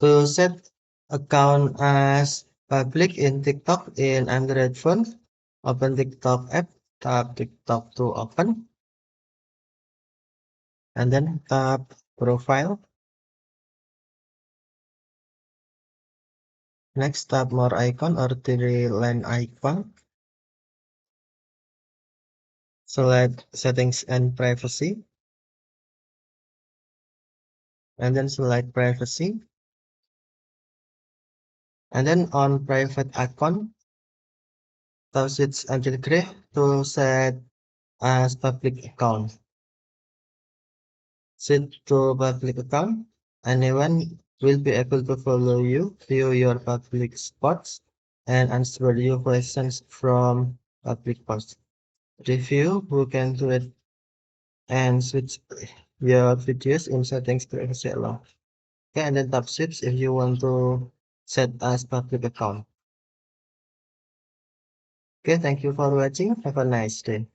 To set account as public in TikTok in Android phone, open TikTok app, tap TikTok to open, and then tap profile. Next, tap more icon or three line icon. Select settings and privacy, and then select privacy. And then on private account, tap switch until gray to set as public account. Set to public account. Anyone will be able to follow you, view your public spots, and answer your questions from public posts. Review who can do it and switch your videos in settings privacy allow. Okay, and then tap switch if you want to set as public account. Okay, thank you for watching. Have a nice day.